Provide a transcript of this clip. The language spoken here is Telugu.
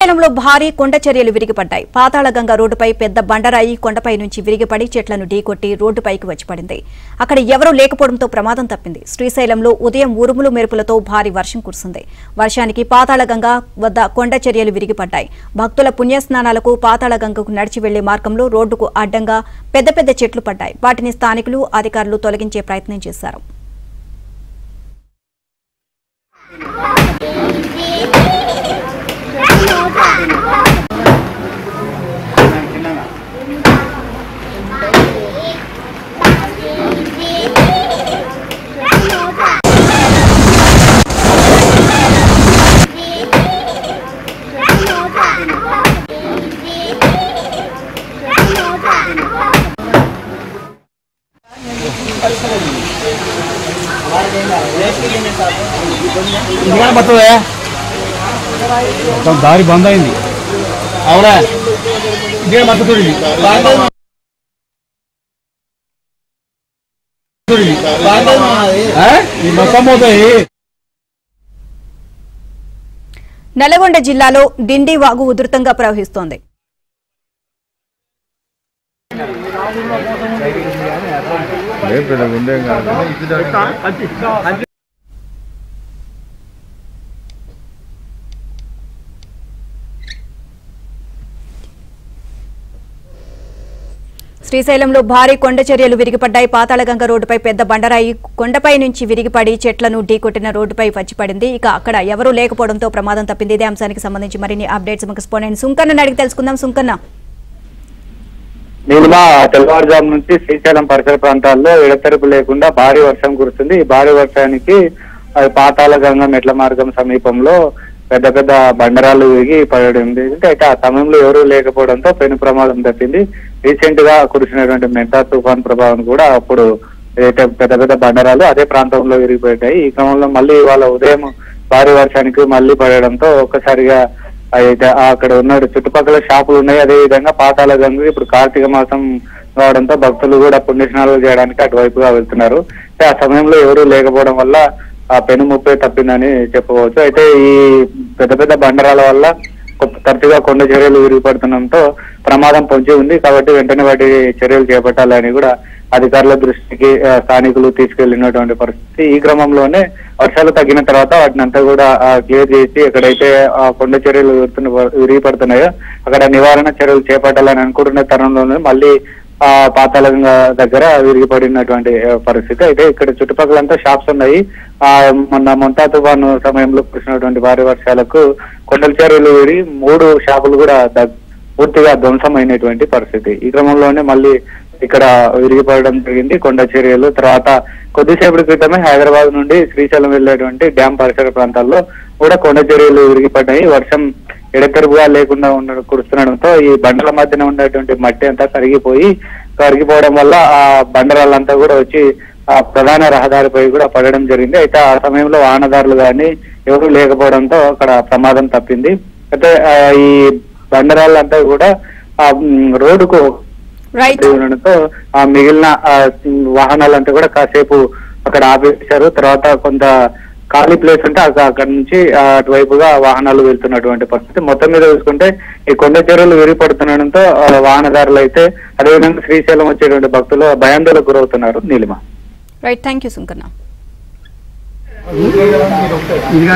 శ్రీశైలంలో భారీ కొండ చర్యలు విరిగిపడ్డాయి. పాతాళగంగ రోడ్డుపై పెద్ద బండరాయి కొండపై నుంచి విరిగిపడి చెట్లను ఢీకొట్టి రోడ్డుపైకి వచ్చి పడింది. అక్కడ ఎవరూ లేకపోవడంతో ప్రమాదం తప్పింది. శ్రీశైలంలో ఉదయం ఉరుములు మెరుపులతో భారీ వర్షం కురిసింది. వర్షానికి పాతాళగంగ వద్ద కొండ చర్యలు విరిగిపడ్డాయి. భక్తుల పుణ్యస్నానాలకు పాతాళగంగకు నడిచి వెళ్లే మార్గంలో రోడ్డుకు అడ్డంగా పెద్ద పెద్ద చెట్లు పడ్డాయి. వాటిని స్థానికులు, అధికారులు తొలగించే ప్రయత్నం చేశారు. దారి బంద్ అయింది. అవునా ఇదే మద్దతు మొత్తం పోతాయి. నల్లగొండ జిల్లాలో డిండి వాగు ఉధృతంగా ప్రవహిస్తోంది. శ్రీశైలంలో భారీ కొండ చర్యలు విరిగిపడ్డాయి. పాతాళగంగ రోడ్డుపై పెద్ద బండరాయి కొండపై నుంచి విరిగిపడి చెట్లను ఢీకొట్టిన రోడ్డుపై వచ్చి పడింది. ఇక అక్కడ ఎవరూ లేకపోవడంతో ప్రమాదం తప్పింది. ఇదే అంశానికి సంబంధించి మరిన్ని అప్డేట్స్ మాకు స్పోనెంట్ సుంకన్న అడిగి తెలుసుకుందాం. సుంకన్న, నీలిమా తెల్లవారుజాము నుంచి శ్రీశైలం పరిసర ప్రాంతాల్లో ఎడతెరపు లేకుండా భారీ వర్షం కురుస్తుంది. ఈ భారీ వర్షానికి పాతాళగంగ మెట్ల మార్గం సమీపంలో పెద్ద పెద్ద బండరాలు విరిగి పడింది. అయితే ఆ సమయంలో ఎవరూ లేకపోవడంతో పెను ప్రమాదం తప్పింది. రీసెంట్ గా కురిసినటువంటి మెంతా తుఫాన్ ప్రభావం కూడా అప్పుడు ఏదైతే పెద్ద పెద్ద బండరాలు అదే ప్రాంతంలో విరిగిపోయాయి. ఈ క్రమంలో మళ్ళీ ఇవాళ ఉదయం భారీ వర్షానికి మళ్ళీ పడడంతో ఒక్కసారిగా అయితే అక్కడ ఉన్న చుట్టుపక్కల షాపులు ఉన్నాయి. అదే విధంగా పాతాళగంగ ఇప్పుడు కార్తీక మాసం కావడంతో భక్తులు కూడా పుణ్యస్నానాలు చేయడానికి అటువైపుగా వెళ్తున్నారు. ఆ సమయంలో ఎవరూ లేకపోవడం వల్ల ఆ పెను ముప్పే తప్పిందని చెప్పవచ్చు. అయితే ఈ పెద్ద పెద్ద బండరాల వల్ల తరచుగా కొండ చర్యలు విరిగిపడుతుండటంతో ప్రమాదం పొంచి ఉంది. కాబట్టి వెంటనే వాటి చర్యలు చేపట్టాలని కూడా అధికారుల దృష్టికి స్థానికులు తీసుకెళ్లినటువంటి పరిస్థితి. ఈ క్రమంలోనే వర్షాలు తగ్గిన తర్వాత వాటిని అంతా కూడా క్లియర్ చేసి ఎక్కడైతే ఆ కొండ చర్యలు విరిగిపడుతున్నాయో అక్కడ నివారణ చర్యలు చేపట్టాలని అనుకుంటున్న తరుణంలోనే మళ్ళీ ఆ పాతాళగంగ దగ్గర విరిగిపడినటువంటి పరిస్థితి. అయితే ఇక్కడ చుట్టుపక్కలంతా షాప్స్ ఉన్నాయి. మొన్న మెంతా తుఫాను సమయంలో కురిసినటువంటి భారీ వర్షాలకు కొండల చర్యలు విరి 3 షాపులు కూడా పూర్తిగా ధ్వంసమైనటువంటి పరిస్థితి. ఈ క్రమంలోనే మళ్ళీ ఇక్కడ విరిగిపడడం జరిగింది కొండ చర్యలు. తర్వాత కొద్దిసేపటి క్రితమే హైదరాబాద్ నుండి శ్రీశైలం వెళ్లేటువంటి డ్యామ్ పరిసర ప్రాంతాల్లో కూడా కొండ చర్యలు విరిగిపడ్డాయి. వర్షం ఎడతెరుపుగా లేకుండా కురుస్తుండడంతో ఈ బండల మధ్యన ఉన్నటువంటి మట్టి అంతా కరిగిపోవడం వల్ల ఆ బండరాళ్ళంతా కూడా వచ్చి ఆ ప్రధాన రహదారిపై కూడా పడడం జరిగింది. అయితే ఆ సమయంలో వాహనదారులు కానీ ఎవరు లేకపోవడంతో అక్కడ ప్రమాదం తప్పింది. అయితే ఈ బండరాళ్ళంతా కూడా ఆ రోడ్డుకు ఉండడంతో ఆ మిగిలిన వాహనాలంతా కూడా కాసేపు అక్కడ ఆపేశారు. తర్వాత కొంత ఖాళీ ప్లేస్ ఉంటే అక్కడ నుంచి అటువైపుగా వాహనాలు వెళ్తున్నటువంటి పరిస్థితి. మొత్తం మీద చూసుకుంటే ఈ కొండ చర్యలు విరిగిపడుతుండడంతో వాహనదారులు అయితే అదేవిధంగా శ్రీశైలం వచ్చేటువంటి భక్తులు భయాందోళనకు గురవుతున్నారు. Neelima, right, thank you Sunkanna. ఇంకా